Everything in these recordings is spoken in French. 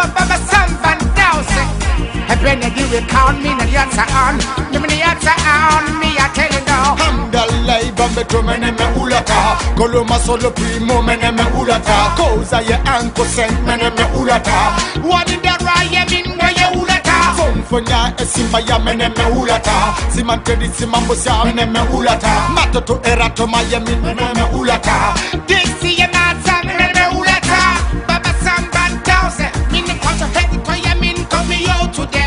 Baba Samban Dowsing. I been a give it count me and yatsa on. Me yatsa on me, I tell you now. Hamdallah, Bambe to mene me ulata. Koloma solo primo mene me ulata. Koza ye anko sen mene me ulata. What in the raya min where you ulata? Fonfonya esimba ya mene me ulata. Simantedi simambo sia mene me ulata. Matoto erato maya min mene me ulata. Dixie ye mata mene me ulata. Baba Samban Dowsing. Me no come to head to ya min come me out today.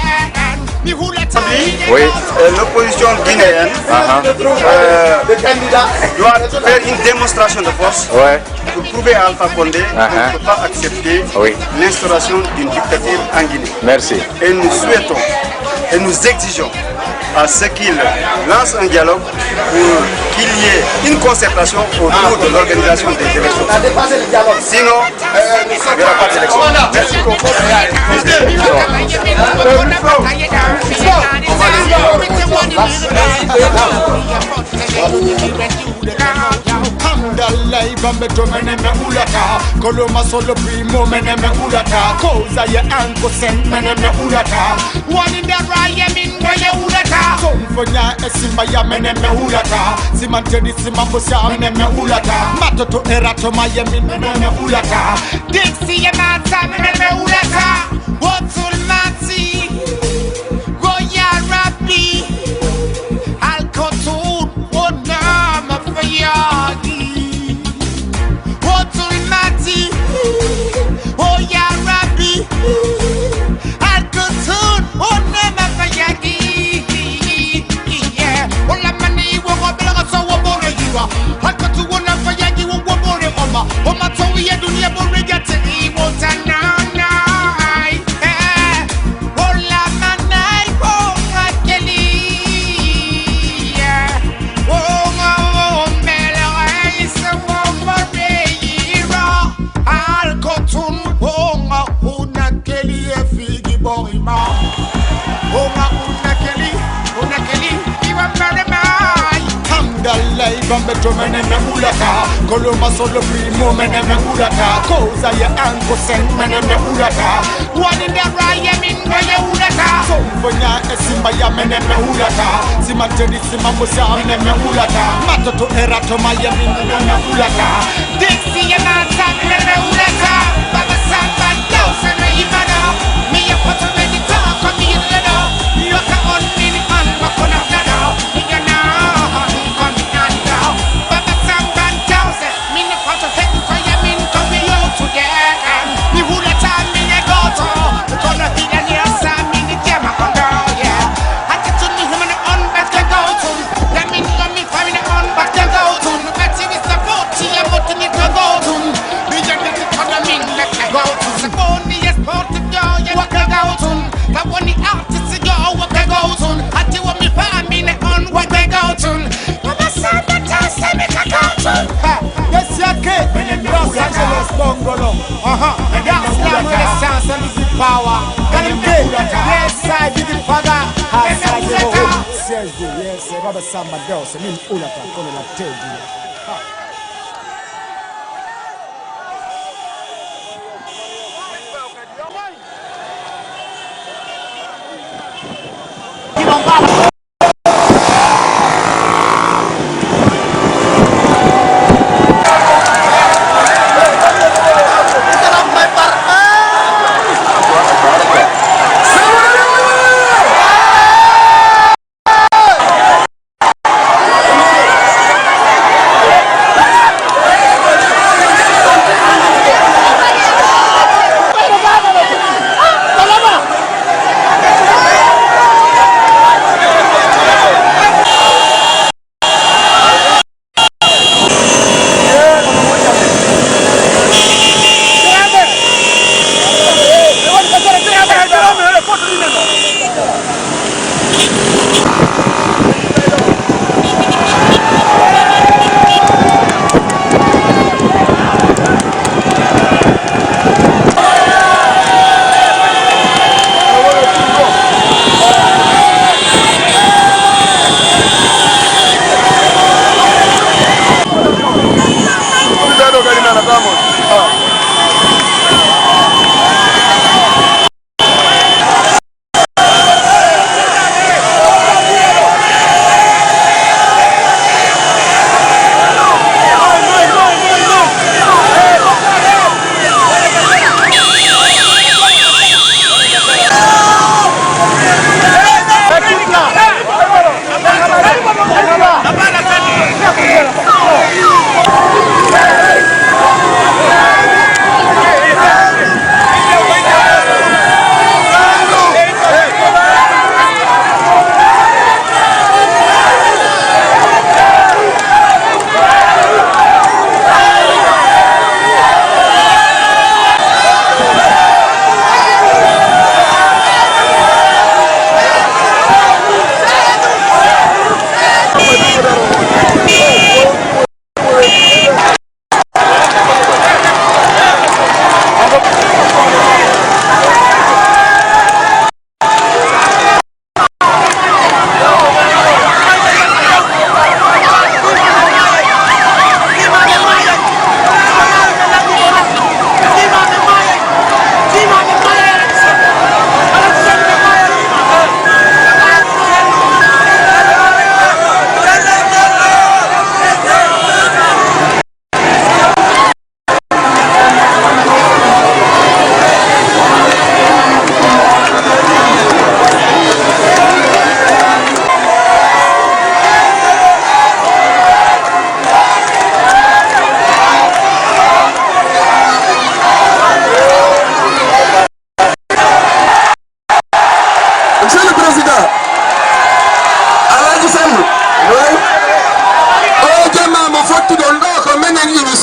Me ulata. Oui, l'opposition guinéenne doit faire une démonstration de force pour prouver à Alpha Condé qu'on ne peut pas accepter l'instauration d'une dictature en Guinée. Merci. Et nous souhaitons et nous exigeons à ce qu'il lance un dialogue pour qu'il y ait une concertation autour de l'organisation des élections. Sinon, il n'y aura pas d'élection. Hamdallah, Bambe to mene me ulata. Koloma solo primo mene me ulata. Koza ye anko sen mene me ulata. One in the raya min where you ulata. Fonfonya esimba ya mene me ulata. Simantedi simambo sia mene me ulata. Matoto erato maya min mene me ulata. Dixie ye mata mene me ulata. Wotul mati. Goya Rabbi. Al-Kotun. Wonama Fayagi. Wotul mati. Goya Rabbi. Al-Kotun. Wonama Fayagi. Yeah. Wala mani wo bela so wo bore yiwa. Al-Kotun wona Fayagi wo bore oma. Oma to ye dunia bore gate I wota na. Bambe to mene me ulata. Koloma solo primo mene me ulata. Koza ye anko sen mene me ulata. One in the raya min where you ulata. Fonfonya esimba ya mene me ulata. Simantedi simambo sia mene me ulata. Matoto erato maya min mene me ulata. Dixie ye mata mene me ulata. Baba Samban Dowsing me imana. Me ya put me the talk on me in the door. Look on me on my corner now. Me ya now. Yes, yake Los Angeles Bongolo. That's the Renaissance and the power. Yes, I did it, father. Yes, Baba Samba Dowsing. Mimi ulata kono la tedi.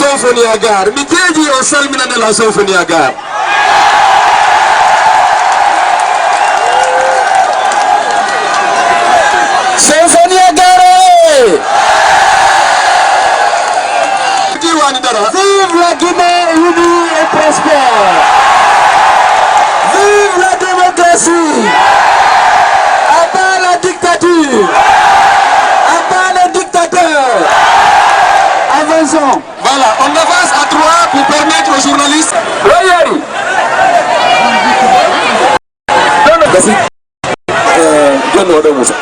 Symphonie Agar. Miteji on salmina la Symphonie Agar. Symphonie Agar. Vive la Guinée unie et prospère. Vive la démocratie. Abat la dictature. Abat les dictateurs. Avançons. Voilà, on avance à 3 pour permettre aux journalistes. Royari. Merci. John Wadomoussa.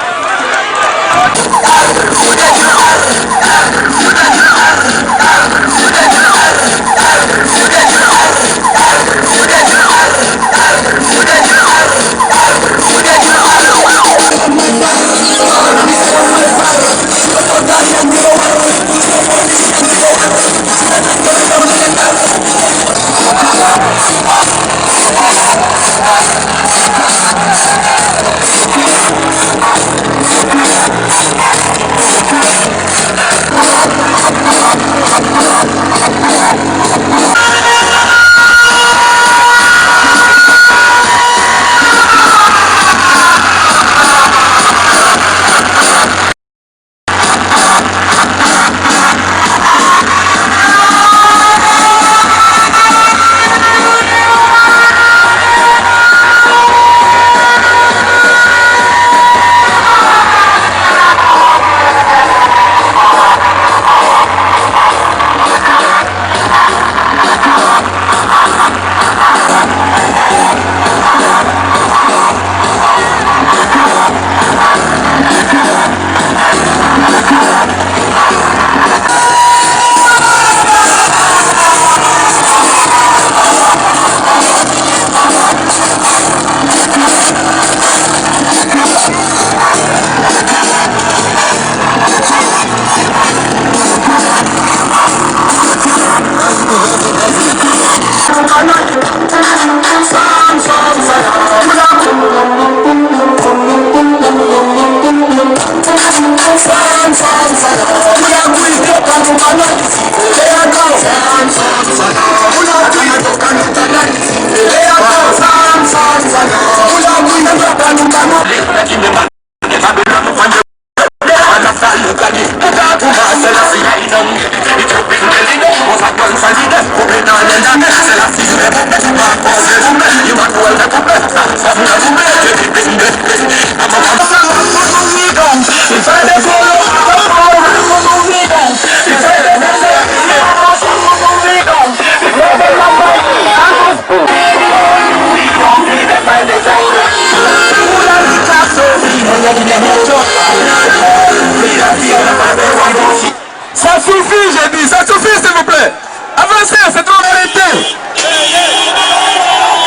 Ça suffit, j'ai dit, ça suffit s'il vous plaît. Avancez, c'est trop arrêté.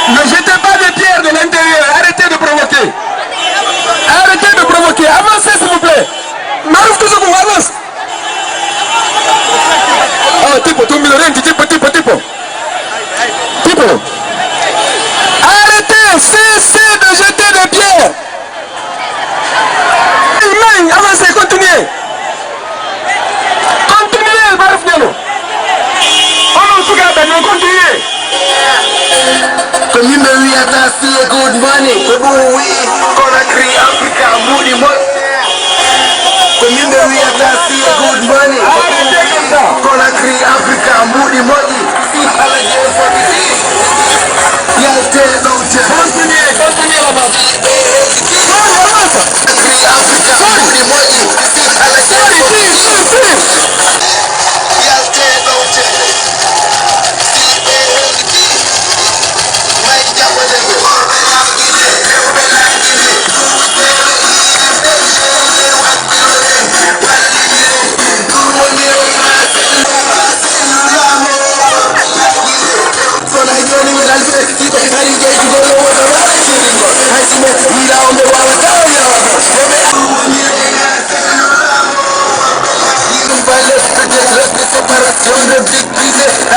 Ne jetez pas des pierres de l'intérieur, arrêtez de provoquer. Arrêtez de provoquer, avancez s'il vous plaît. Marouf que vous avance. Oh, tipo, tu me le tipo. Tipo. Arrêtez, cessez de jeter des pierres. Avancez, continuez. Continuez, Marouf Diallo. On nous regarde, nous continuez. Commune de Wiatasi, good money. Conakry, Africa, Moody Money. Commune de Wiatasi, good money. Conakry, Africa, Moody Money. Continuez là-bas. Conakry, Africa, Moody Money.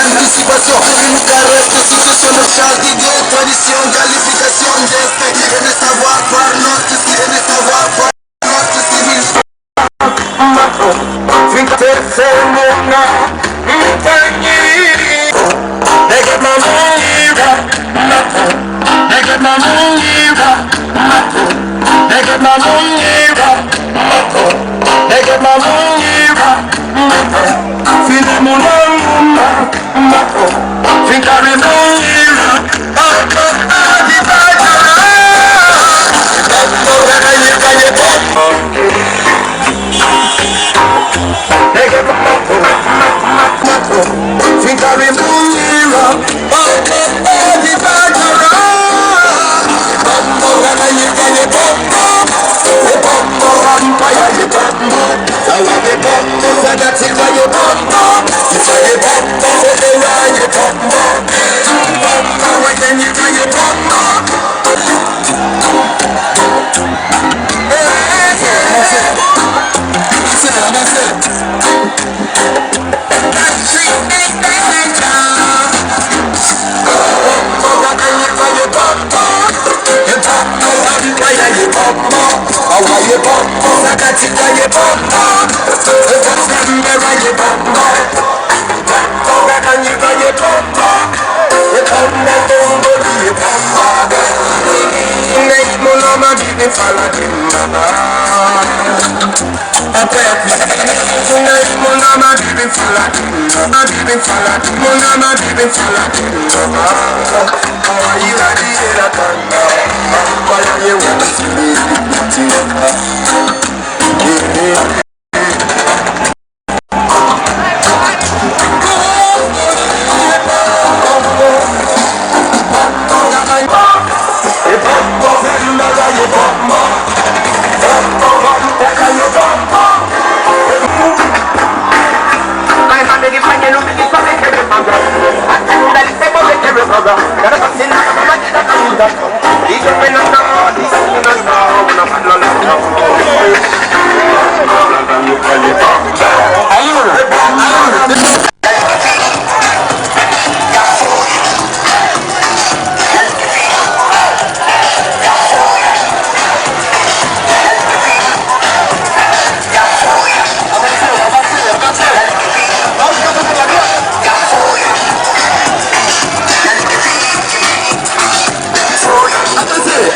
Anticipation, une caresse de situation de charge d'idées, tradition, qualification, d'esprit, et de savoir par notre style, et de savoir par notre civil. that's it for your bum. It's for your bum, so they run your bum. When you do your bum.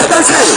That's it.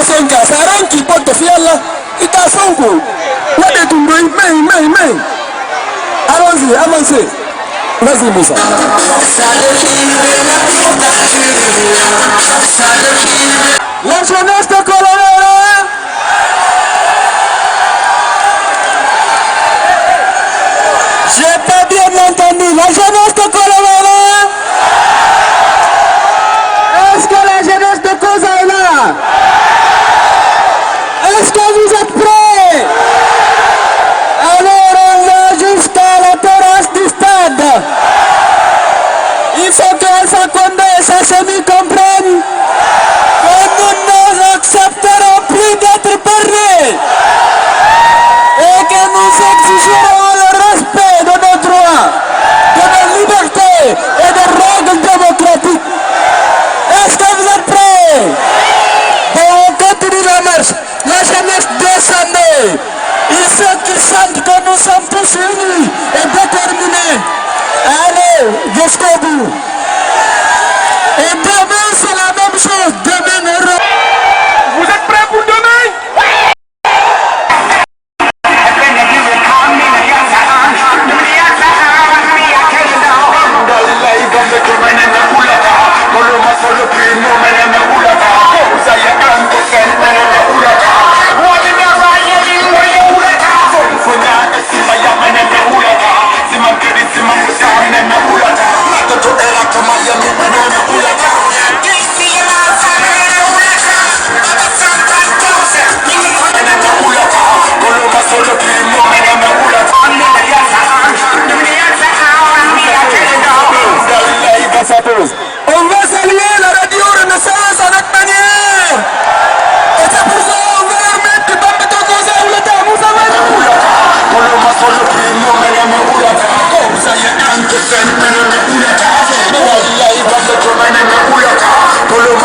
Songa, Saranki, Porto Fiala, Ita Songo. What est tout mais. Allons-y, avancez. Vas-y, Moussa. La jeunesse de Colorado. J'ai pas bien entendu. La jeunesse de Colorado. Est-ce que la jeunesse de Cosa est là? Est-ce que vous êtes prêts? Alors on va jusqu'à la terrasse du stade. Il faut que Alpha Condé et sa famille comprennent que nous n'accepterons plus d'être bernés et que nous exigerons le respect de nos droits, de nos libertés et des règles démocratiques. Est-ce que vous êtes prêts?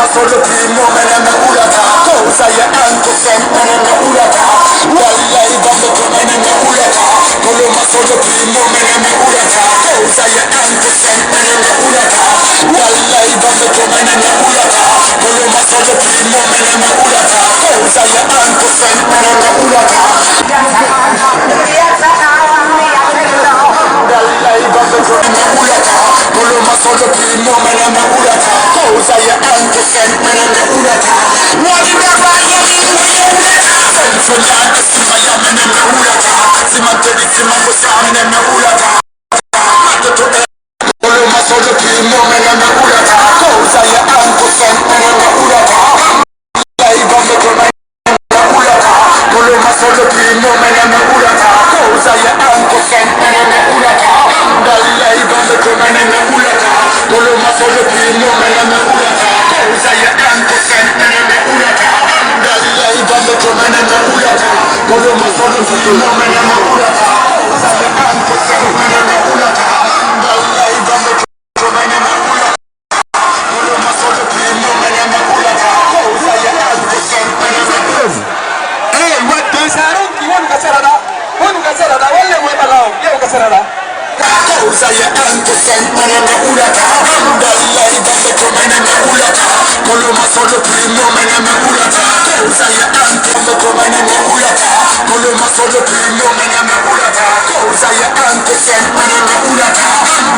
masolo primo meneme ulata Kosa ya anko sen meneme ulata Wallahi bambe to meneme ulata Kolo masolo primo meneme ulata Kosa ya anko sen meneme ulata Wallahi bambe to meneme ulata Kolo masolo primo meneme ulata Kosa ya anko sen meneme ulata Wallahi bambe to meneme ulata Kolo masolo primo meneme ulata Kosa ya anko sen meneme ulata Wali baba yeli ulata Sonya sima ya meneme ulata Sima tedi sima musa meneme ulata Kolo masolo primo meneme ulata Kosa ya anko sen meneme ulata Wallahi bambe to meneme ulata Kolo masolo primo meneme ulata Kosa ya anko sen meneme ulata Wallahi bambe to meneme ulata Kolo masolo primo meneme ulata Kosa ya anko sen meneme ulata Wallahi bambe to meneme ulata Kolo masolo primo meneme ulata Kosa ya anko sen meneme ulata Wallahi bambe to meneme ulata Kolo masolo primo meneme ulata Kosa ya anko sen meneme ulata what does Harun? You want to get it? Wale mwebalao, yeo kasarada. Kosa ya anko sen meneme ulata Wallahi bambe to meneme ulata Kolo masolo primo meneme ulata Kosa ya anko bambe to meneme ulata Kolo masolo primo meneme ulata Kosa ya anko sen meneme ulata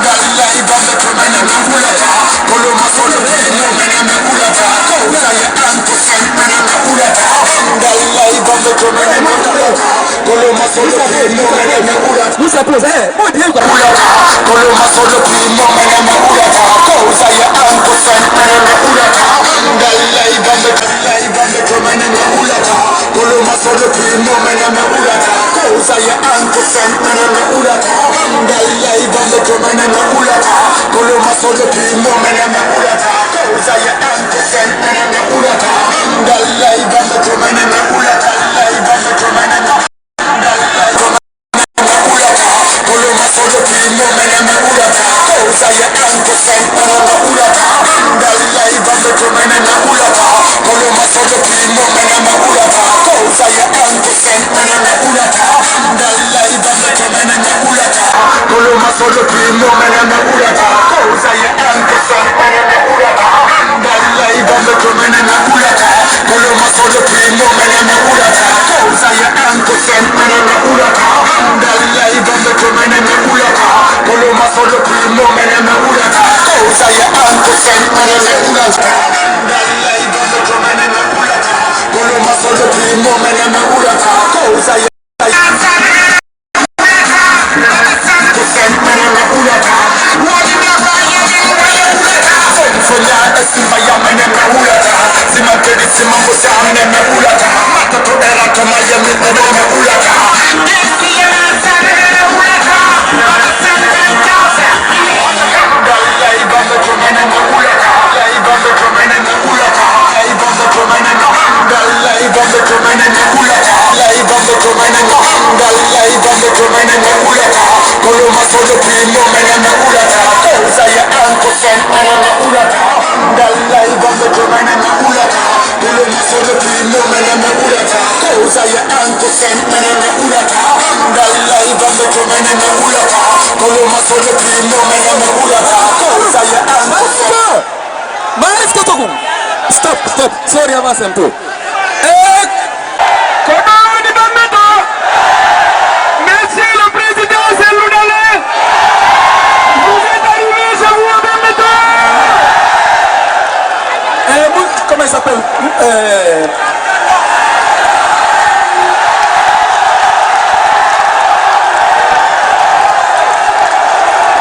Wallahi bambe to meneme ulata Kolo masolo primo meneme ulata Kosa ya anko sen meneme ulata Wallahi bambe to meneme ulata Kolo masolo primo meneme ulata Musa pose, mo di yuko. ulata Kolo masolo primo meneme ulata Kosa ya anko sen meneme ulata Wallahi bambe to meneme ulata Kolo masolo primo meneme ulata Kosa ya anko sen meneme ulata Wallahi bambe to meneme ulata Kolo masolo primo meneme ulata Kosa ya anko sen meneme ulata Wallahi bambe to meneme ulata Wallahi bambe to meneme Kolo masolo primo meneme ulata Kosa ya anko sen meneme ulata Wallahi bambe to meneme ulata Kolo masolo primo meneme ulata Kosa ya anko sen meneme ulata Wallahi bambe to meneme ulata Kolo masolo primo meneme ulata Kosa ya anko sen meneme ulata Wallahi bambe to meneme ulata Kolo masolo primo meneme ulata Kosa ya anko sen meneme ulata Wallahi bambe to meneme ulata Kolo masolo primo meneme ulata Kosa ya anko sen meneme ulata Wallahi bambe to meneme ulata Kolo masolo primo meneme ulata Kosa ya sen meneme ulata Wali baba yeli ulata Sonya sima ya meneme ulata Sima tedi sima musa meneme ulata Matato era kama ya meneme ulata Wallahi bambe to meneme ulata Wallahi bambe to meneme ulata Wallahi bambe to meneme Wallahi bambe to meneme ulata Wallahi bambe to meneme Wallahi bambe to meneme ulata Kolo masolo primo meneme ulata Kosa ya anko sen meneme ulata Wallahi bambe to meneme ulata Kolo masolo primo meneme ulata Kosa ya anko sen meneme ulata Wallahi bambe to meneme ulata Kolo masolo primo meneme ulata Kosa ya anko sen Maris Kotoku. Stop. Sorry, avance un peu. Komani Bambeto, Monsieur le Président Zelloudalé, vous êtes arrivé chez vous à Bambeto. Comment il s'appelle?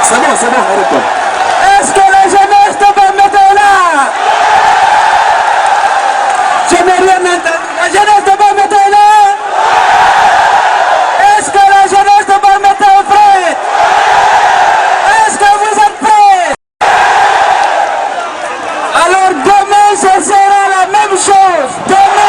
C'est bon, arrête-toi. Est-ce que la jeunesse de Bambeto est là? Je n'ai rien entendu. La jeunesse de Bambeto est là? Est-ce que la jeunesse de Bambeto est prête? Est-ce que vous êtes prêts? Alors demain, ce sera la même chose. Demain,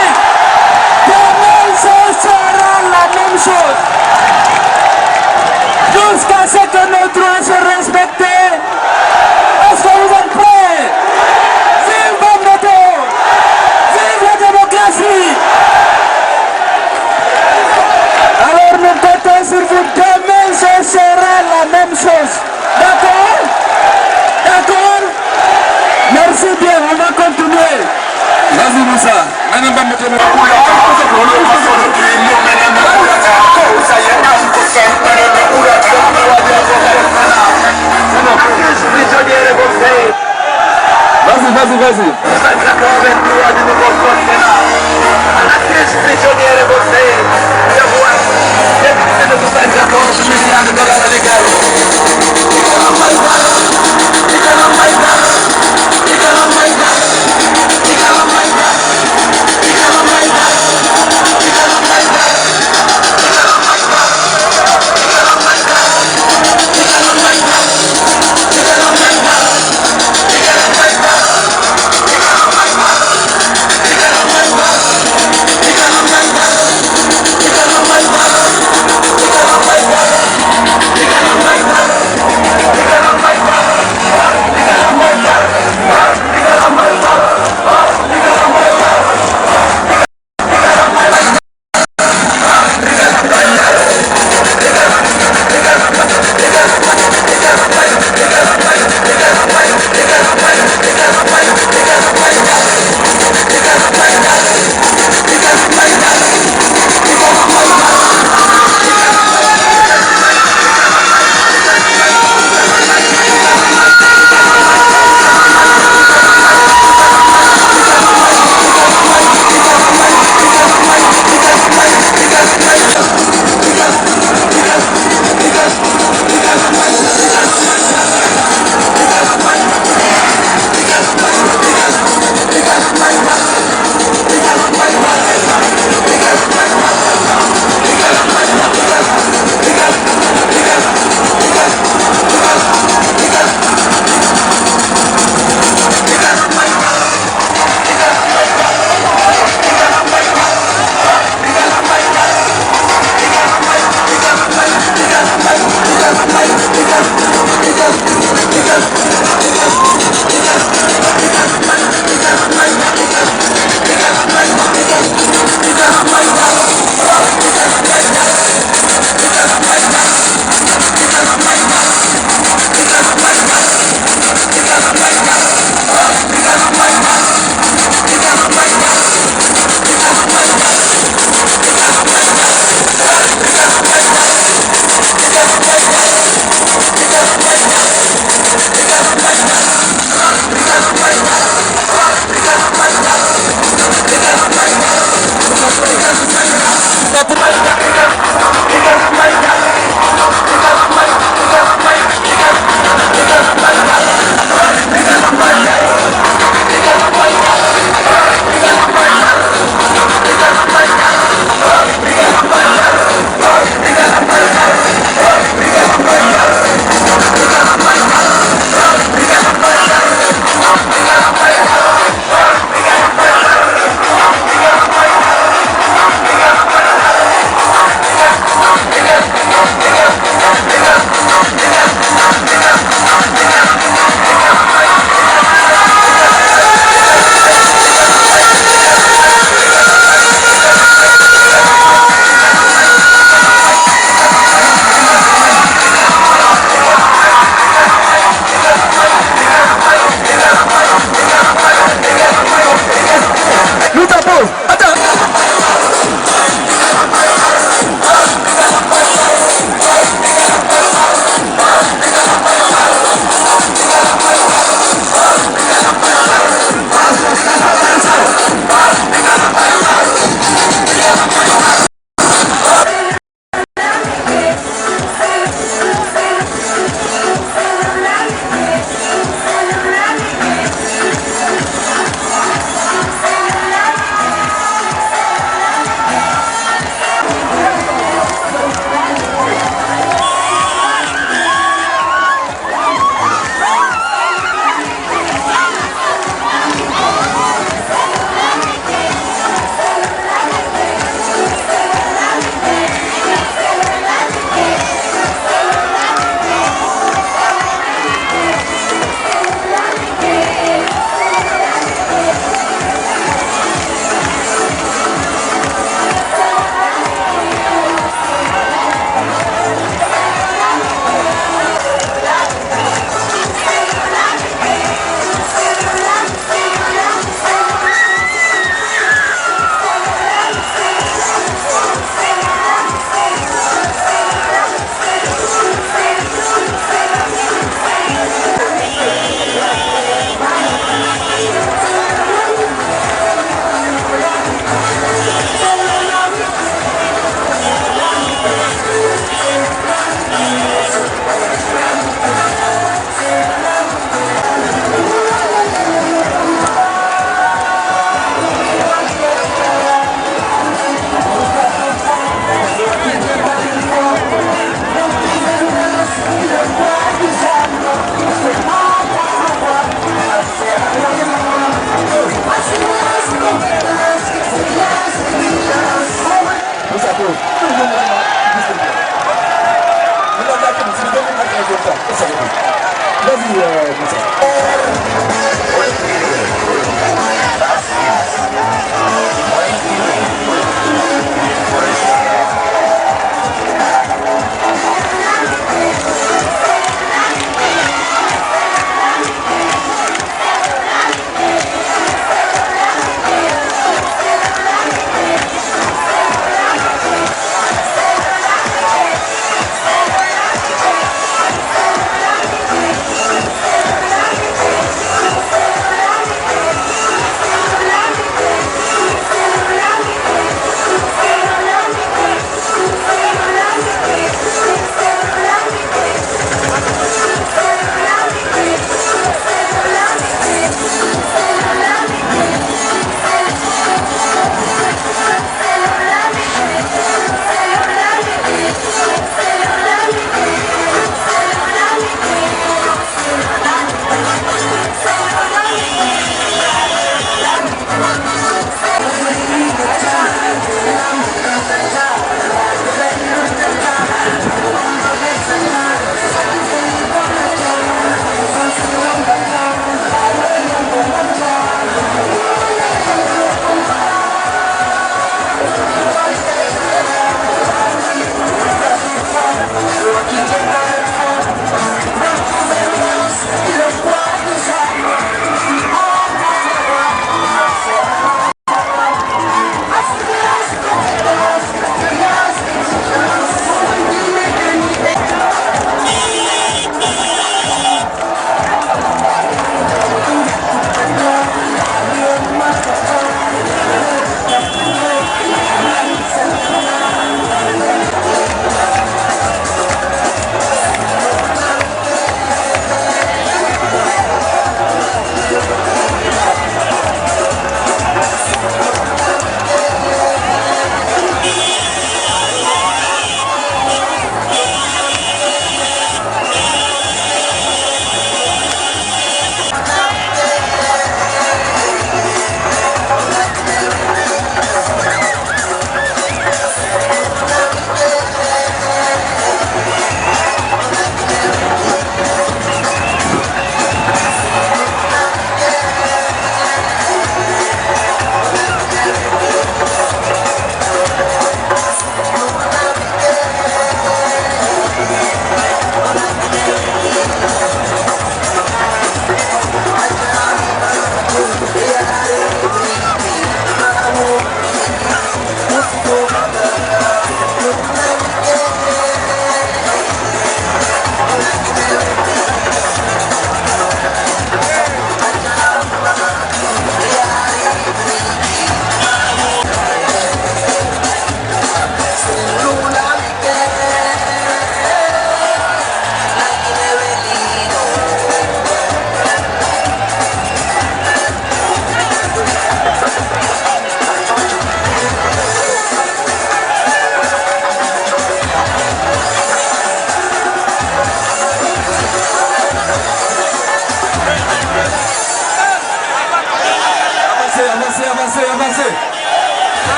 vas-y. 183 du nouveau code pénal. À la crise prisonnière et voltaire, de voir député de 74 milliards de dollars légaux.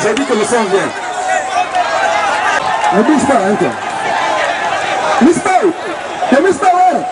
J'ai dit que le son vient. Ne bouge pas, hein, toi. Mister! C'est Mister, ouais!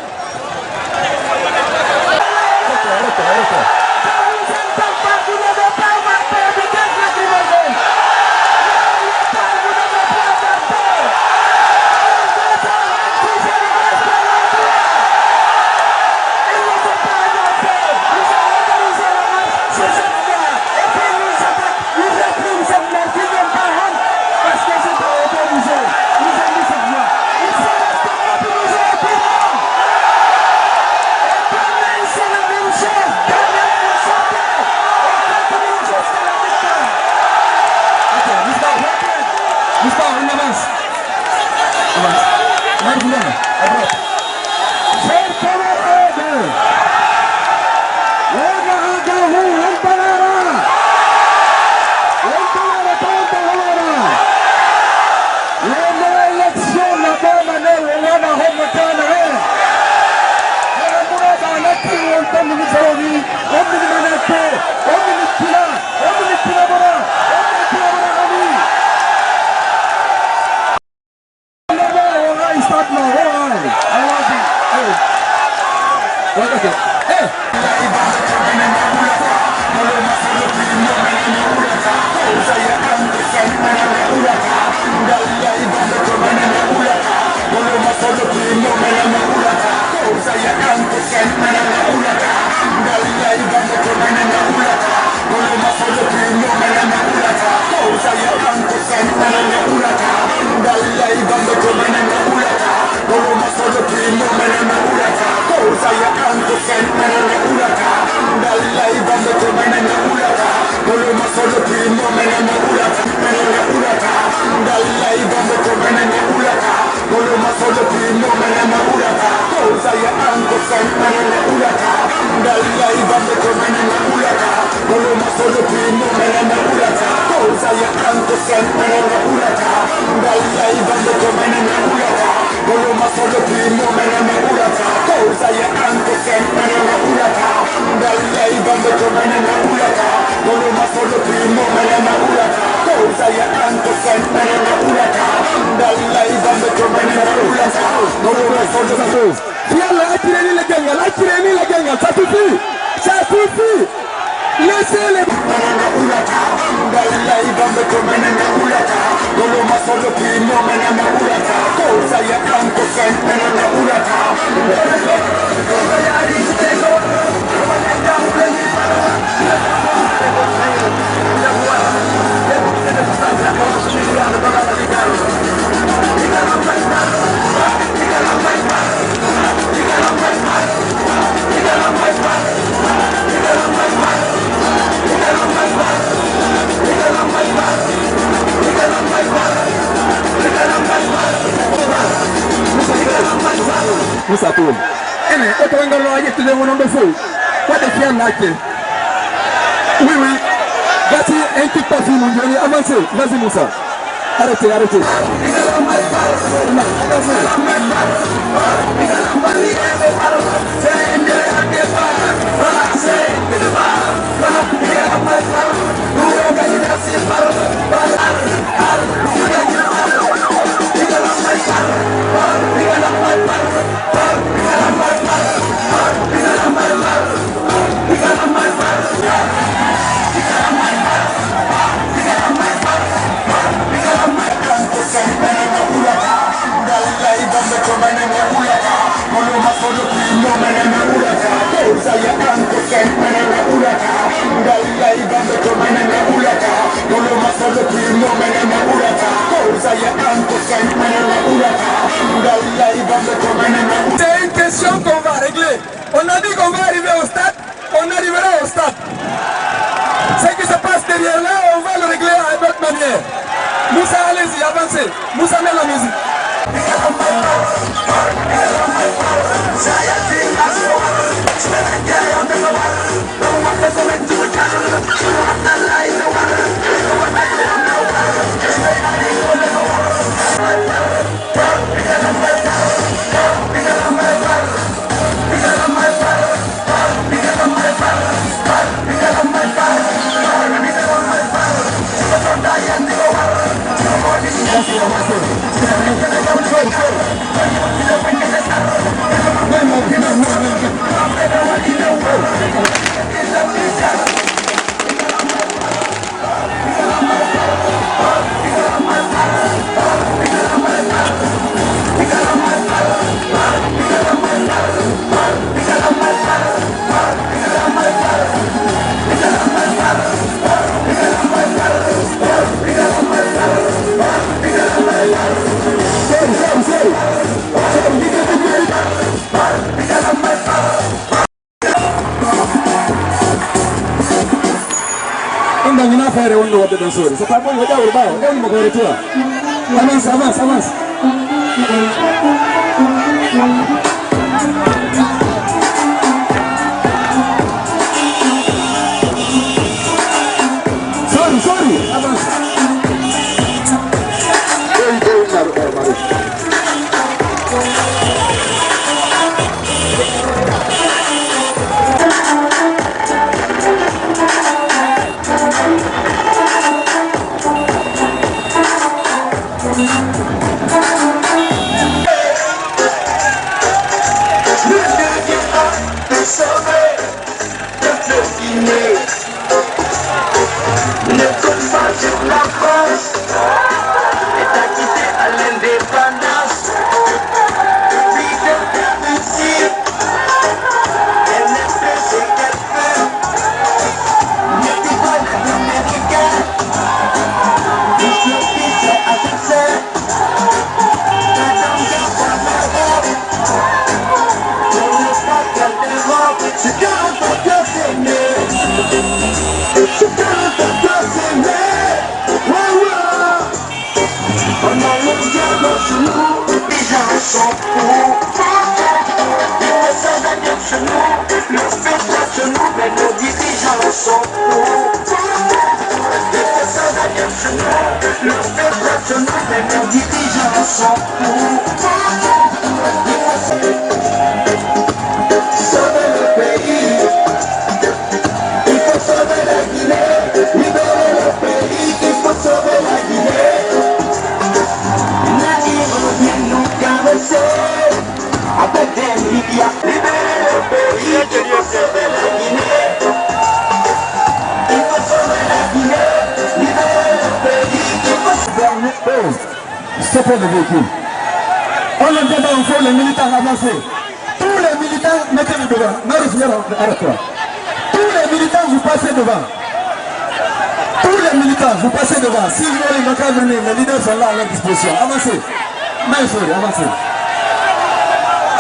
Moussa Toum. Eh mais, autant que l'on a dit que tu es mon homme de feu. Quoi de fier là? Oui, oui. Vas-y, un petit papier, mon Dieu, avancez. Vas-y, Moussa. Arrêtez, arrêtez. C'est une question qu'on va régler. On a dit qu'on va arriver au stade, on arrivera au stade. Ce qui se passe derrière là, on va le régler à une autre manière. Moussa, allez-y, avancez. Moussa, mets la musique. C'est pas bon, regarde le bas, regarde mon retour. Avance, avance, avance. Sorry, avance. Le fait derrière chez nous, mais nos dirigeants sont fous. Des personnes derrière chez nous. Le fait derrière chez nous, mais nos dirigeants sont fous. Sauver le pays. Il faut sauver la Guinée. Libérer le pays. Il faut sauver la Guinée. Navires viennent nous caresser avec des milliards. Libérer le pays. Il faut sauver la Guinée. Il faut sauver la Guinée. Libérer le pays. Il faut sauver le pays. Stoppez le véhicule. On ne vient pas encore les militants avancer. Tous les militants, mettez-les devant. Arrête-toi. Tous les militants, vous passez devant. Tous les militants, vous passez devant. Si vous voulez encore venir, les leaders sont là à leur disposition. Avancez. Main sorry, avancez.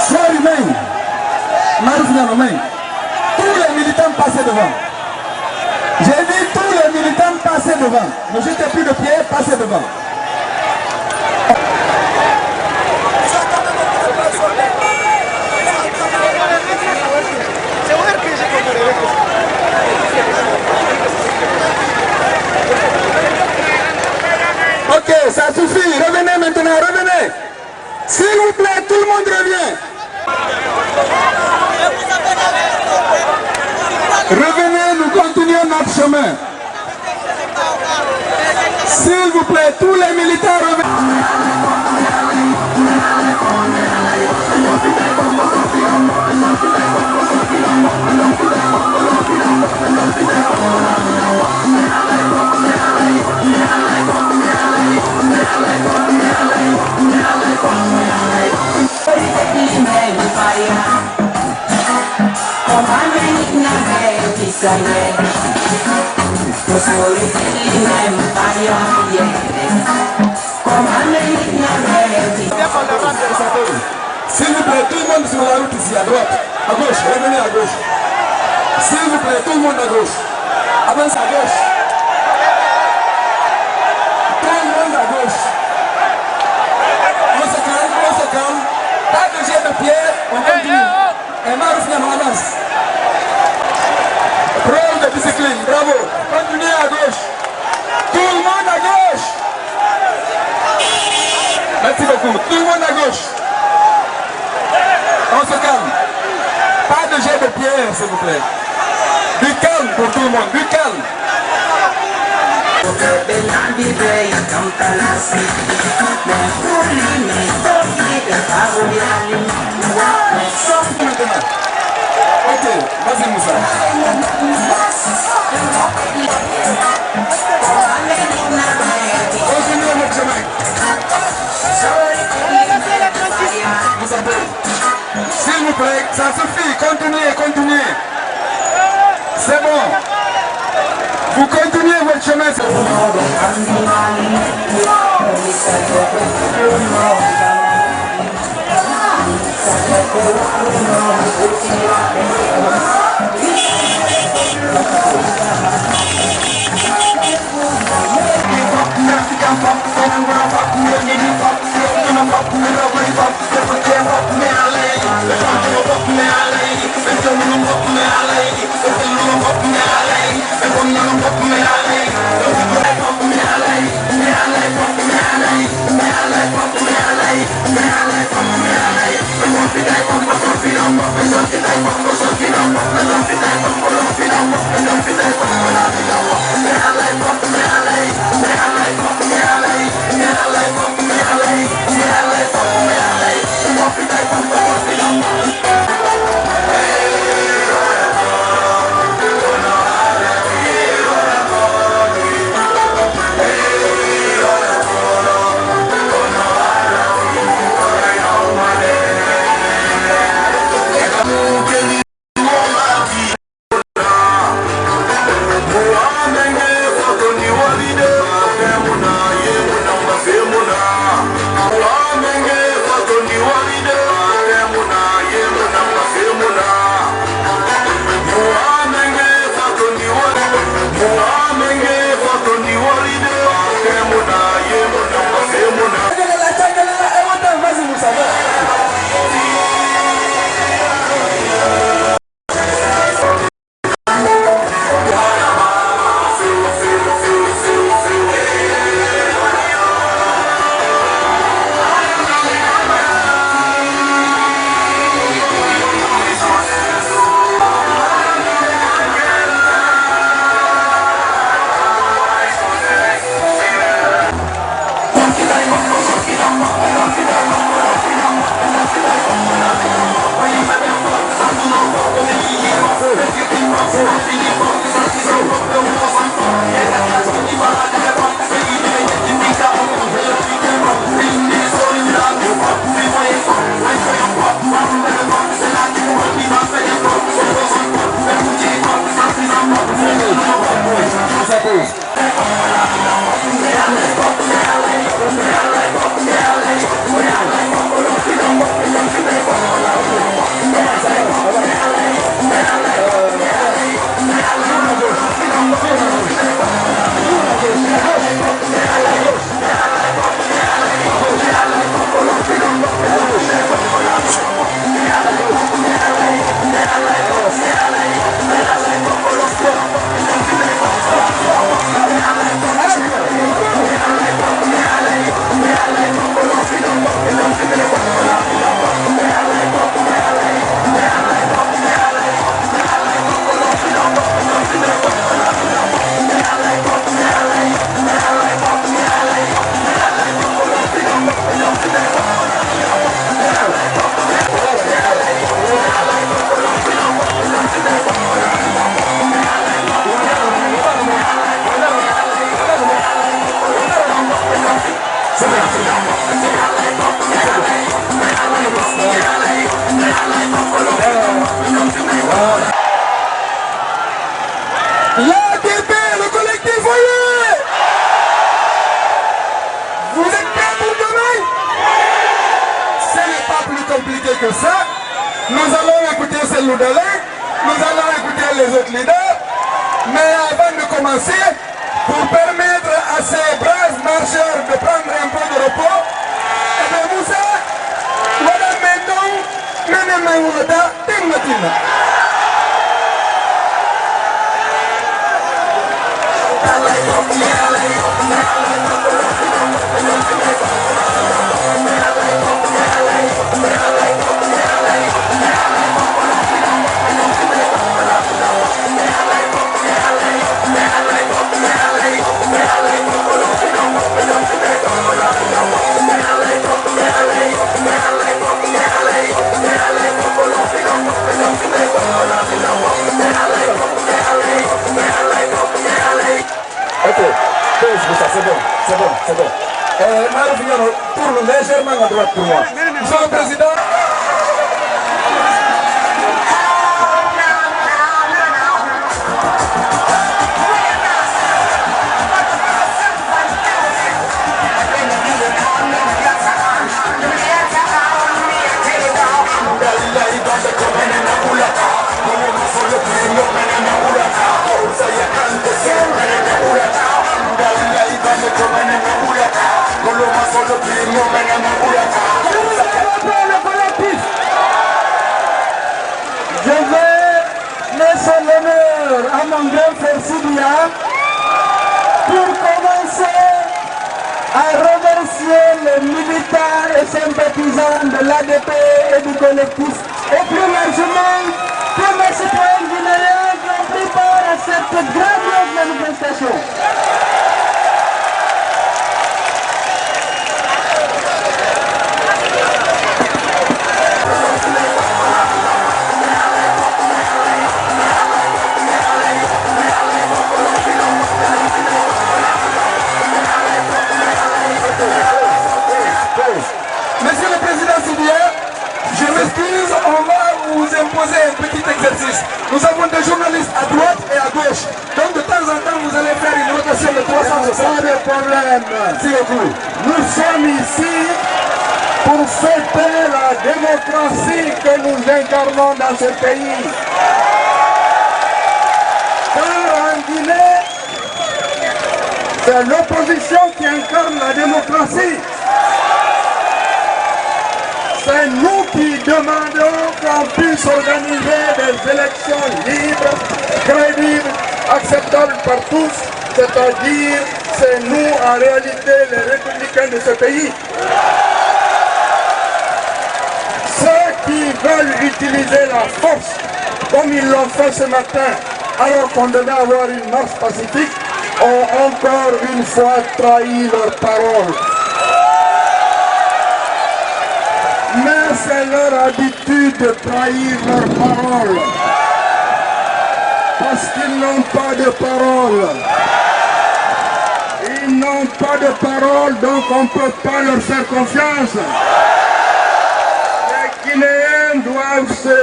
Sorry, main. Main. Tous les militants, passez devant. J'ai dit tous les militants, passez devant. Ne jetez plus de pied, passez devant. Ok, ça suffit. Revenez maintenant, revenez. S'il vous plaît, tout le monde revient. Revenez, nous continuons notre chemin. S'il vous plaît, tous les militaires reviennent. S'il vous plaît, tout le monde sur la route ici, à droite, à gauche, revenez à gauche. S'il vous plaît, tout le monde à gauche. Avance à gauche. Tout le monde à gauche. On se calme. Pas de jet de pierre, on continue. Et Marouf Niam avance. Preuve de discipline, bravo. Continuez à gauche. Tout le monde à gauche. Merci beaucoup. Tout le monde à gauche. On se calme. Pas de jet de pierre, s'il vous plaît. Du calme pour tout le monde, du calme. Ok, vas-y Moussa. Continuez votre chemin. S'il vous plaît, ça suffit, continuez. C'est bon. Vous continuez votre chemin. L'ADP, le collectif, voyez! Vous êtes prêts pour demain? Ce n'est pas plus compliqué que ça. Nous allons écouter ces Loudalais, nous allons écouter les autres leaders, mais avant de commencer, pour permettre à ces braves marcheurs de prendre un peu de repos, eh bien Moussa, voilà maintenant, Nene Maïmouna, Timmatina. Ok, c'est bon. Marie-Vignano, tourne légèrement à droite pour moi. Monsieur le Président. Je vais laisser l'honneur à mon grand frère Sidia pour commencer à remercier les militants et sympathisants de l'ADP et du collectif et plus largement tous les citoyens guinéens qui ont pris part à cette grandiose manifestation. Monsieur le Président Sidia, je m'excuse, on va vous imposer un petit exercice. Nous avons des journalistes à droite et à gauche. Donc de temps en temps, vous allez faire une rotation de 360. Pas de problème. S'il vous plaît. Nous sommes ici pour fêter la démocratie que nous incarnons dans ce pays. Car en Guinée, c'est l'opposition qui incarne la démocratie. C'est nous qui demandons qu'on puisse organiser des élections libres, crédibles, acceptables par tous, c'est-à-dire c'est nous en réalité les républicains de ce pays. Ceux qui veulent utiliser la force, comme ils l'ont fait ce matin, alors qu'on devait avoir une marche pacifique, ont encore une fois trahi leur parole. Mais c'est leur habitude de trahir leur parole. Parce qu'ils n'ont pas de parole. Ils n'ont pas de parole, donc on ne peut pas leur faire confiance. Les Guinéens doivent se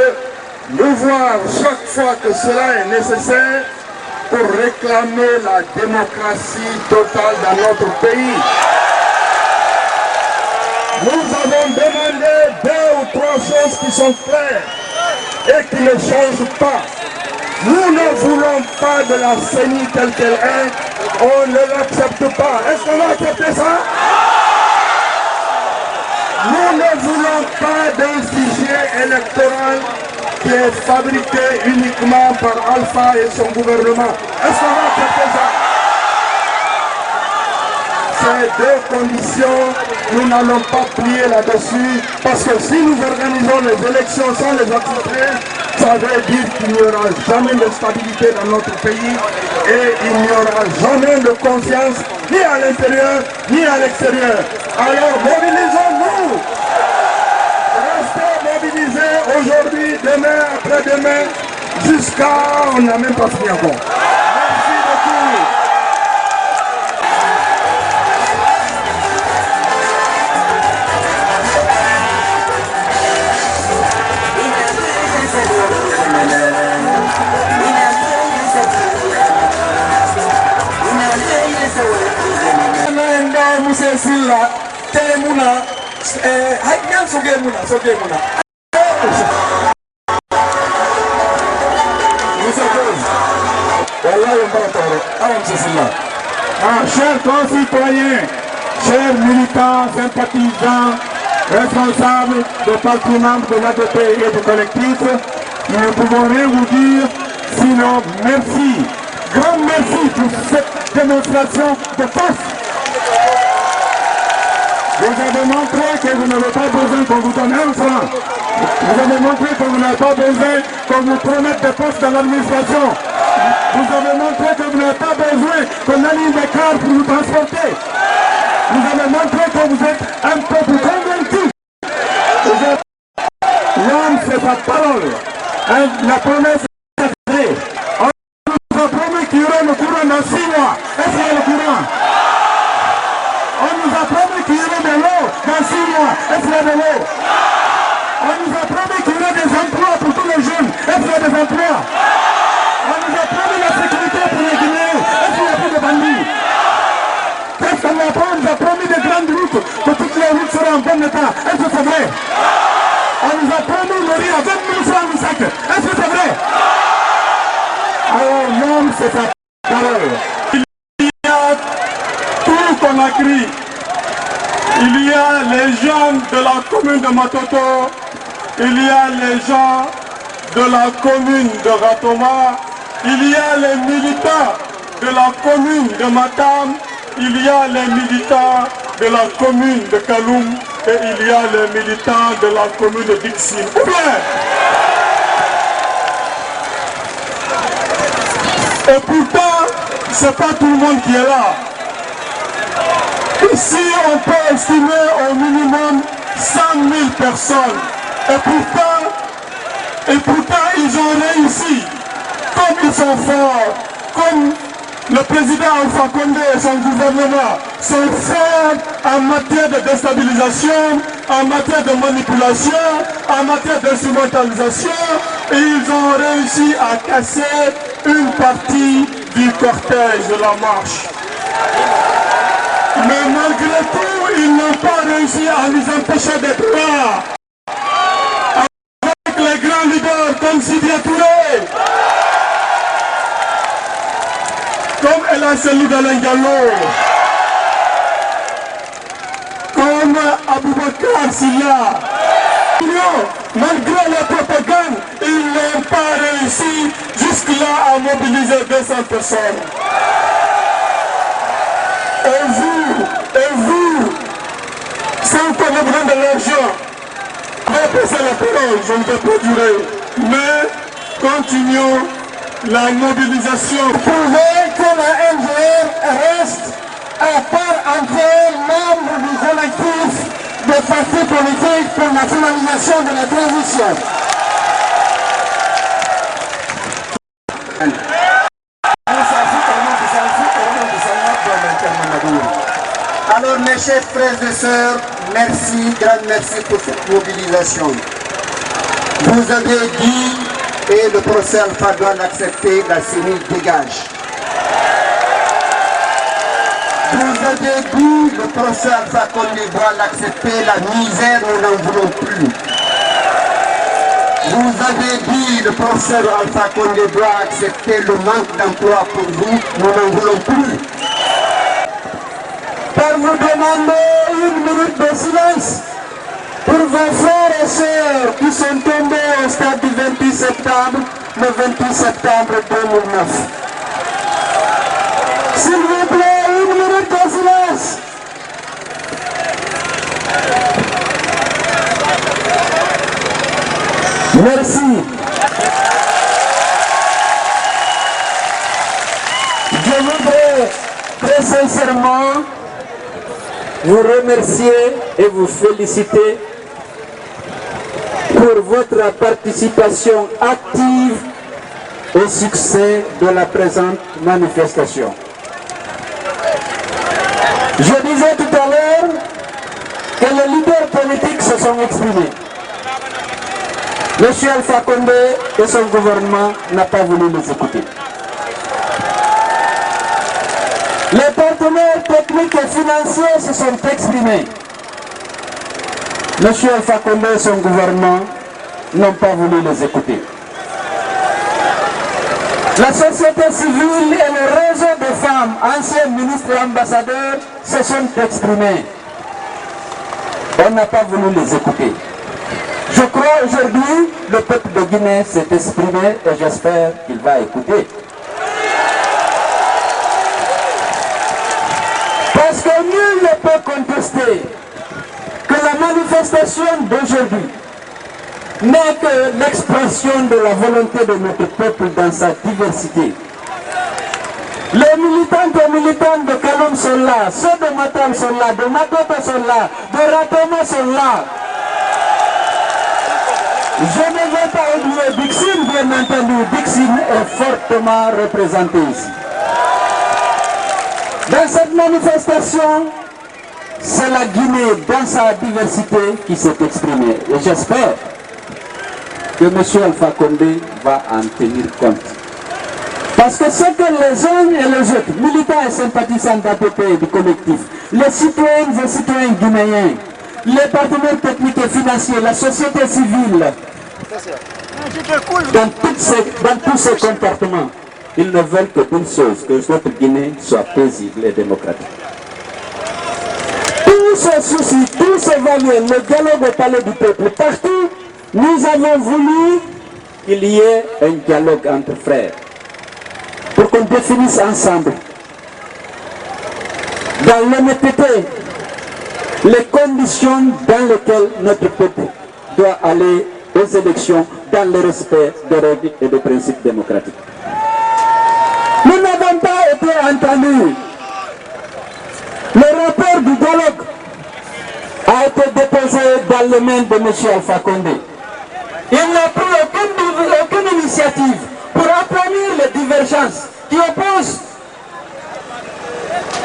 mouvoir chaque fois que cela est nécessaire pour réclamer la démocratie totale dans notre pays. Nous avons demandé 2 ou 3 choses qui sont claires et qui ne changent pas. Nous ne voulons pas de la CENI telle qu'elle est, on ne l'accepte pas. Est-ce qu'on va accepter ça? Nous ne voulons pas d'un fichier électoral qui est fabriqué uniquement par Alpha et son gouvernement. Est-ce qu'on va accepter ça? Ces 2 conditions, nous n'allons pas plier là-dessus, parce que si nous organisons les élections sans les accepter, ça veut dire qu'il n'y aura jamais de stabilité dans notre pays et il n'y aura jamais de confiance ni à l'intérieur ni à l'extérieur. Alors mobilisons-nous! Restez mobilisés aujourd'hui, demain, après-demain, jusqu'à... on n'a même pas fini encore. Merci beaucoup. Monsieur Silla, Télémouna, Haïtian Sogemouna. Chers concitoyens, chers militants, sympathisants, responsables de partis membres de l'ADP et du collectif, nous ne pouvons rien vous dire, sinon merci, grand merci pour cette démonstration de force. Vous avez montré que vous n'avez pas besoin qu'on vous donne 1 franc. Vous avez montré que vous n'avez pas besoin qu'on vous promette des postes dans l'administration. Vous avez montré que vous n'avez pas besoin qu'on aligne des cars pour vous transporter. Vous avez montré que vous êtes un peuple convaincu. L'homme, c'est sa parole. La promesse est sacrée. On nous a promis qu'il y aurait le courant dans 6 mois. Est-ce qu'il y a le courant? On nous a promis qu'il y aurait de l'eau dans 6 mois. Est-ce qu'il y a de l'eau? On nous a promis qu'il y aurait des emplois pour tous les jeunes. Est-ce qu'il y a des emplois? On nous a promis la sécurité pour les Guinéens. Est-ce qu'il n'y a plus de bandits? Qu'est-ce qu'on a promis? On nous a promis des grandes routes, que toutes les routes seront en bon état. Est-ce que c'est vrai? On nous a promis le riz à 20 000 francs le sac. Est-ce que c'est vrai? Alors l'homme, c'est sa parole. Il y a tout Conakry. Il y a les gens de la commune de Matoto. Il y a les gens de la commune de Ratoma. Il y a les militants de la commune de Matam. Il y a les militants de la commune de Kaloum. Et il y a les militants de la commune de Dixine. Ou bien? Et pourtant, c'est pas tout le monde qui est là. Ici, on peut estimer au minimum 100 000 personnes. Et pourtant, ils ont réussi. Comme ils sont forts, comme le président Alpha Condé et son gouvernement sont forts en matière de déstabilisation, en matière de manipulation, en matière d'instrumentalisation, et ils ont réussi à casser une partie du cortège de la marche. Mais malgré tout, ils n'ont pas réussi à nous empêcher d'être là. Avec les grands leaders comme Sidya Touré, comme Ella Selou Dalein Diallo, comme Aboubakar Silla. Malgré la propagande, ils n'ont pas réussi jusque-là à mobiliser 200 personnes. Et vous, sans qu'on ait besoin de l'argent, je vais passer la parole, je ne vais pas durer, mais continuons la mobilisation. Vous pouvez que la MGR reste à part entière membre du collectif des partis politiques pour la finalisation de la transition. Alors mes chers frères et sœurs, merci, grand merci pour cette mobilisation. Vous avez dit, et le procès Alpha doit l'accepter, la CENI dégage. Vous avez dit, le procès Alpha Condé doit l'accepter, la misère, nous n'en voulons plus. Vous avez dit, le procès Alpha Condé doit accepter le manque d'emploi pour vous, nous n'en voulons plus. Par vous demander 1 minute de silence pour vos frères et sœurs qui sont tombés au stade du 28 septembre, le 28 septembre 2009. S'il vous plaît, 1 minute de silence. Merci. Je voudrais très sincèrement vous remercier et vous féliciter pour votre participation active au succès de la présente manifestation. Je disais tout à l'heure que les leaders politiques se sont exprimés. M. Alpha Condé et son gouvernement n'ont pas voulu les écouter. Les partenaires techniques et financiers se sont exprimés. M. Alpha Condé et son gouvernement n'ont pas voulu les écouter. La société civile et le réseau de femmes, anciens ministres et ambassadeurs, se sont exprimés. On n'a pas voulu les écouter. Je crois aujourd'hui le peuple de Guinée s'est exprimé et j'espère qu'il va écouter. Parce que nul ne peut contester que la manifestation d'aujourd'hui n'est que l'expression de la volonté de notre peuple dans sa diversité. Les militantes et militants de Kaloum sont là, ceux de Matam sont là, de Matota sont là, de Ratoma sont là. Je ne vais pas oublier Dixine, bien entendu. Dixine est fortement représenté ici. Dans cette manifestation, c'est la Guinée dans sa diversité qui s'est exprimée. Et j'espère que M. Alpha Condé va en tenir compte. Parce que ce que les uns et les autres, militants et sympathisants d'APP et du collectif, les citoyennes et citoyens guinéens, les partenaires techniques et financiers, la société civile, dans tous ces comportements, ils ne veulent que d'une chose, que notre Guinée soit paisible et démocratique. Tous ces soucis, tous ces valeurs, le dialogue au palais du peuple, partout, nous avons voulu qu'il y ait un dialogue entre frères, pour qu'on définisse ensemble, dans l'honnêteté, les conditions dans lesquelles notre peuple doit aller aux élections dans le respect des règles et des principes démocratiques. Nous n'avons pas été entendus. Le rapport du dialogue a été déposé dans les mains de M. Alpha Condé. Il n'a pris aucune initiative pour aplanir les divergences qui opposent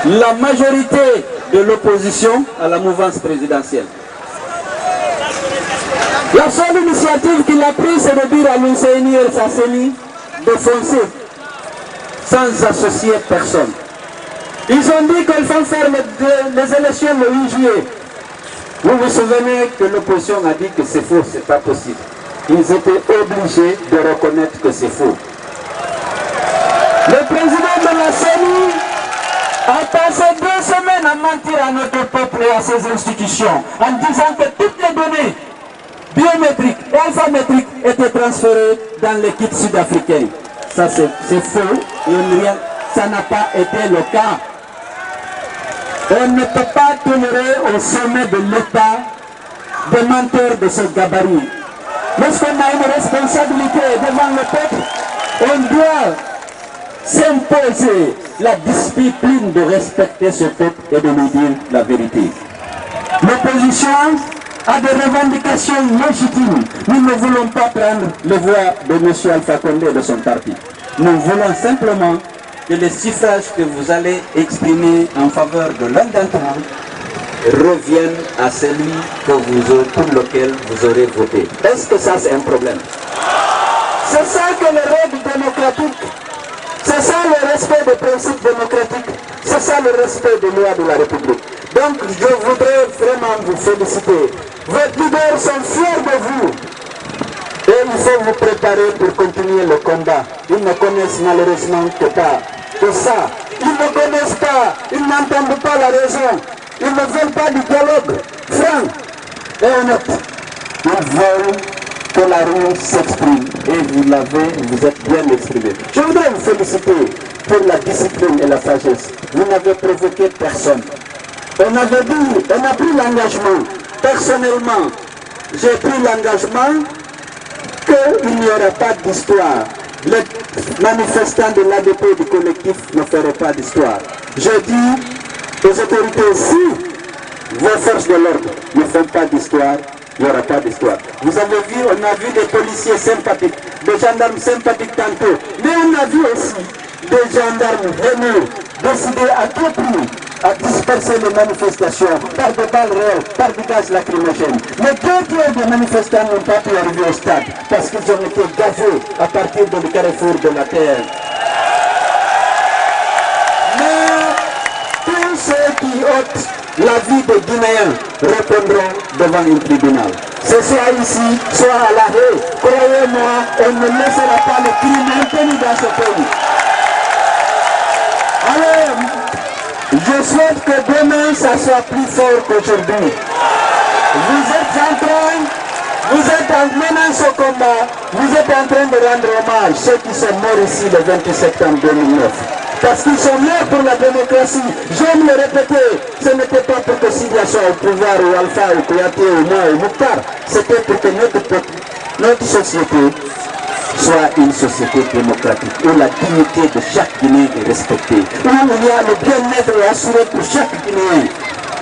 la majorité de l'opposition à la mouvance présidentielle. La seule initiative qu'il a prise, c'est de dire à l'UCNI et sa CENI de foncer sans associer personne. Ils ont dit qu'ils vont faire les élections le 8 juillet. Vous vous souvenez que l'opposition a dit que c'est faux, c'est pas possible. Ils étaient obligés de reconnaître que c'est faux. Le président de la CENI a passé 2 semaines à mentir à notre peuple et à ses institutions en disant que toutes les données biométriques et alphamétriques étaient transférées dans les kits sud-africains. Ça c'est faux et ça n'a pas été le cas. On ne peut pas tolérer au sommet de l'État des menteurs de ce gabarit. Lorsqu'on a une responsabilité devant le peuple, on doit s'imposer la discipline de respecter ce peuple et de lui dire la vérité. L'opposition a des revendications légitimes. Nous ne voulons pas prendre le voix de M. Alpha Condé et de son parti. Nous voulons simplement que les suffrages que vous allez exprimer en faveur de l'un d'entre vous reviennent à celui pour lequel vous aurez voté. Est-ce que ça c'est un problème? C'est ça que les règles démocratiques, c'est ça le respect des principes démocratiques, c'est ça le respect des lois de la République. Donc je voudrais vraiment vous féliciter. Vos leaders sont fiers de vous. Et il faut vous préparer pour continuer le combat. Ils ne connaissent malheureusement que ça. Ils ne connaissent pas, ils n'entendent pas la raison. Ils ne veulent pas du dialogue franc et honnête. Ils veulent que la rue s'exprime. Et vous êtes bien exprimé. Je voudrais vous féliciter pour la discipline et la sagesse. Vous n'avez provoqué personne. On a pris l'engagement. Personnellement, j'ai pris l'engagement qu'il n'y aura pas d'histoire. Les manifestants de l'ADP du collectif ne feraient pas d'histoire. Je dis aux autorités, si vos forces de l'ordre ne font pas d'histoire, il n'y aura pas d'histoire. Vous avez vu, on a vu des policiers sympathiques, des gendarmes sympathiques tantôt, mais on a vu aussi des gendarmes haineux décider à tout prix à disperser les manifestations par des balles réelles, par du gaz lacrymogène. Mais deux tiers des manifestants n'ont pas pu arriver au stade parce qu'ils ont été gazés à partir du carrefour de la terre. Mais tous ceux qui ôtent la vie des Guinéens répondront devant un tribunal. C'est soit ici, soit à La Haye. Croyez-moi, on ne laissera pas le crime impuni dans ce pays. Alors, je souhaite que demain, ça soit plus fort qu'aujourd'hui. Vous êtes en menant ce combat, vous êtes en train de rendre hommage à ceux qui sont morts ici le 28 septembre 2009. Parce qu'ils sont morts pour la démocratie. J'aime le répéter, ce n'était pas pour que Sidia soit au pouvoir, ou Alpha, ou Kouyaté, ou moi, ou Mouktar. C'était pour que notre société soit une société démocratique, où la dignité de chaque Guinéen est respectée, où il y a le bien-être assuré pour chaque Guinéen,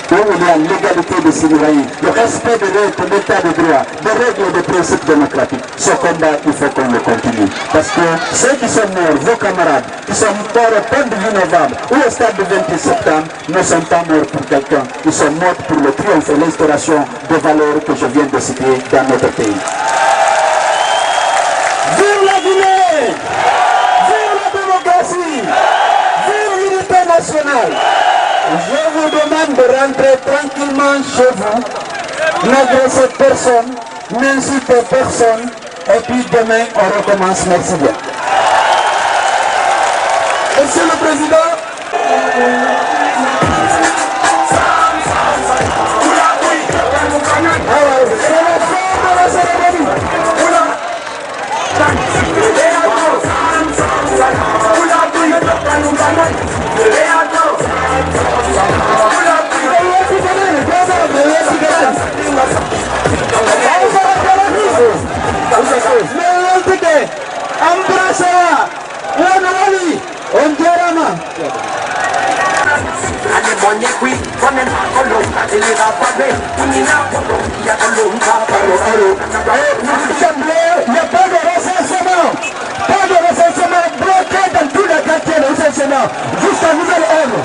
où il y a l'égalité des citoyens, le respect de l'état de droit, des règles et des principes démocratiques. Ce combat, il faut qu'on le continue. Parce que ceux qui sont morts, vos camarades, qui sont morts au pont de 8 novembre ou au stade du 28 septembre, ne sont pas morts pour quelqu'un. Ils sont morts pour le triomphe et l'instauration des valeurs que je viens de citer dans notre pays. Vive la Guinée! Vive la démocratie! Vive l'unité nationale! Je vous demande de rentrer tranquillement chez vous, n'agressez personne, n'incitez personne, et puis demain on recommence. Merci bien. Monsieur le Président, c'est la fin de la cérémonie. Il n'y a pas de recensement. Pas de recensement bloqué dans tous les quartiers de recensement. Jusqu'à nouvel ordre.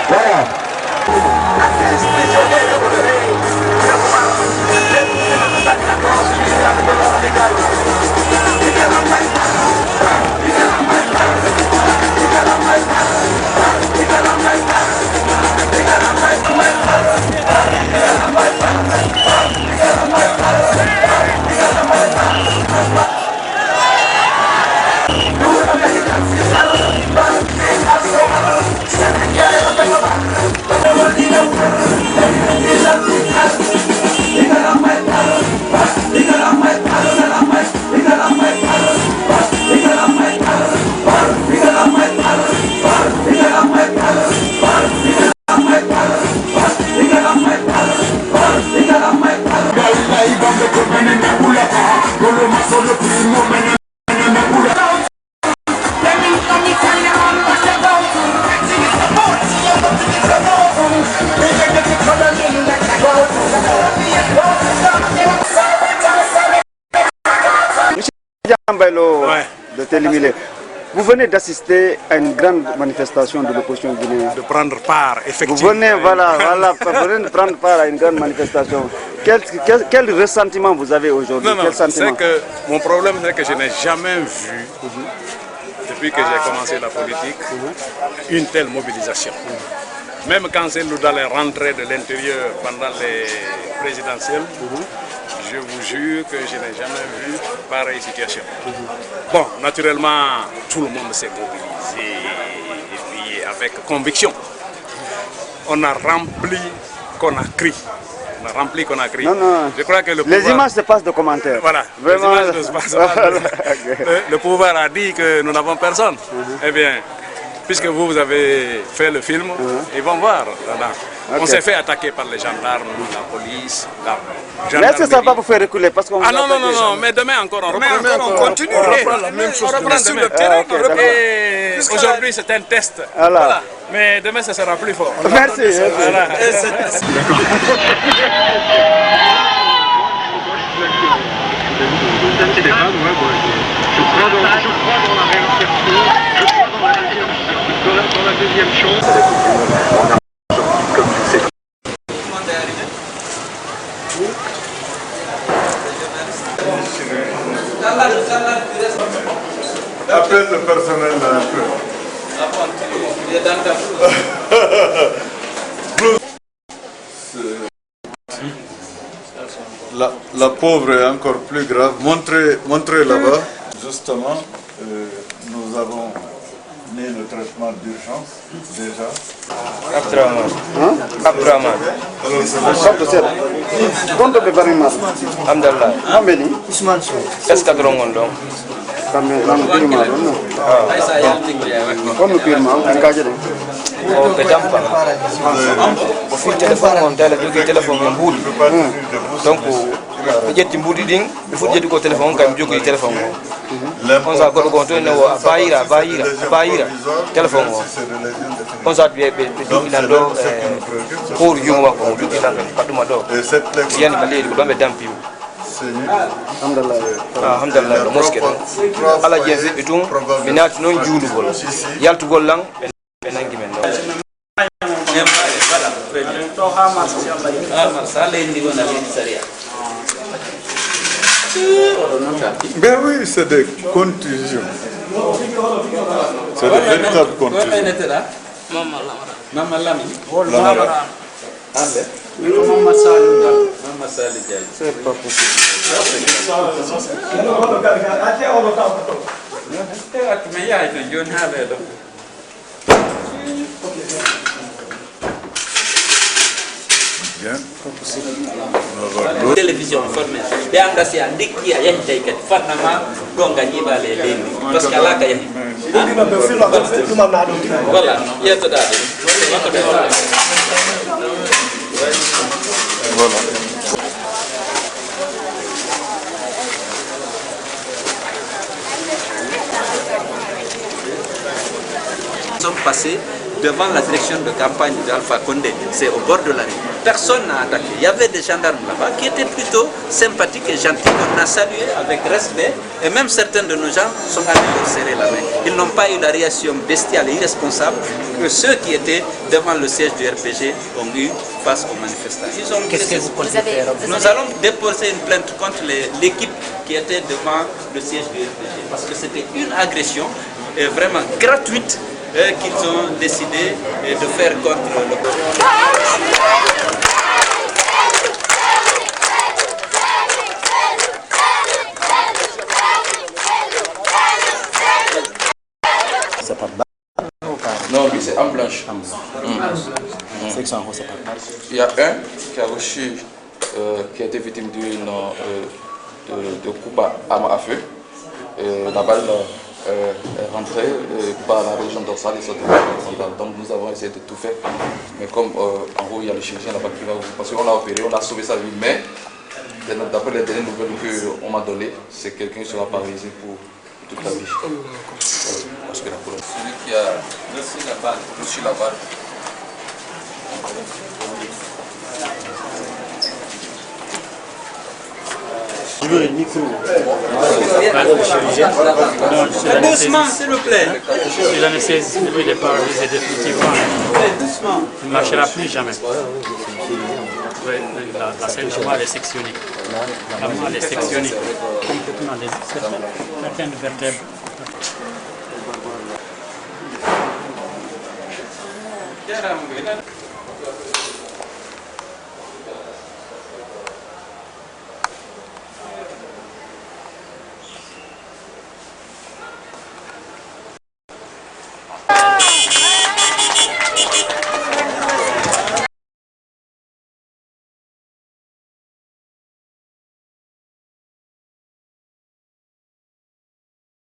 Voilà. De t'éliminer. Vous venez d'assister à une grande manifestation de l'opposition guinéenne. De prendre part, effectivement. Vous venez, vous venez de prendre part à une grande manifestation. Quel ressentiment vous avez aujourd'hui? Non, c'est que mon problème, c'est que je n'ai jamais vu, depuis que j'ai commencé la politique, une telle mobilisation. Même quand c'est nous allons rentrer de l'intérieur pendant les présidentielles, je vous jure que je n'ai jamais vu pareille situation. Bon, naturellement, tout le monde s'est mobilisé et puis avec conviction. On a rempli Conakry. On a rempli Conakry. Non. Je crois que le pouvoir... Les images se passent de commentaires. Voilà, vraiment. Les images ne se passent pas. Le pouvoir a dit que nous n'avons personne. Eh bien, puisque vous avez fait le film, ils vont voir. Voilà. On s'est fait attaquer par les gendarmes, la police, la gendarmerie. Mais est-ce que ça va vous faire reculer parce qu'on non, mais demain encore on reprend. On continue, on reprend la même chose. On reprend sur le terrain. Aujourd'hui c'est un test. Voilà. Mais demain ça sera plus fort. Merci. Voilà. Dans la deuxième chance, Appelle le personnel là un peu. La pauvre est encore plus grave. Montrez là-bas. Justement, nous avons mis le traitement d'urgence déjà. Abdraman. Alhamdulillah. Escadron donc. Oh, pedampa. Fu téléphone on tele jogi téléphone on budi. Donc jetti budi ding fu jetti ko téléphone kam jogi téléphone on sa ko ko to ne wa bayira téléphone on sa be jogi nan do pour jungo mako jogi nan patuma do yani balé ko do be dampi alhamdulillah do mosquée ala jezi bitum minati non juulugol yaltugol lang be nangi men do Ben oui, c'est des contusions. C'est des véritables contusions. C'est pas possible. Bien. Télévision formelle bien kasi andiki ya yahi kat farnama gonga nyiba le lendi parce que la kay voilà ya to dade Voilà. Nous sommes passés devant la direction de campagne d'Alpha Condé, c'est au bord de la rue. Personne n'a attaqué. Il y avait des gendarmes là-bas qui étaient plutôt sympathiques et gentils. On a salué avec respect et même certains de nos gens sont allés leur serrer la main. Ils n'ont pas eu la réaction bestiale et irresponsable que ceux qui étaient devant le siège du RPG ont eu face aux manifestants. Qu'est-ce que vous comptez faire? Nous allons déposer une plainte contre l'équipe qui était devant le siège du RPG parce que c'était une agression vraiment gratuite qu'ils ont décidé de faire contre le Non, lui c'est en blanche. Il y a un qui a reçu, qui a été victime de coups à arme à feu. La balle est rentrée par la région dorsale et sortie par la frontale. Donc nous avons essayé de tout faire. Mais comme en gros il y a le chirurgien là-bas qui va vous... Parce qu'on l'a opéré, on a sauvé sa vie. Mais d'après les dernières nouvelles qu'on m'a données, c'est quelqu'un qui sera paralysé pour toute la vie. Parce que celui qui a reçu la balle, Doucement, s'il vous plaît. Si l'anesthésie lui est paralysée définitivement, il ne marchera plus jamais. La selle du mal est sectionnée. La moelle est sectionnée complètement. Certaines vertèbres. Tiens,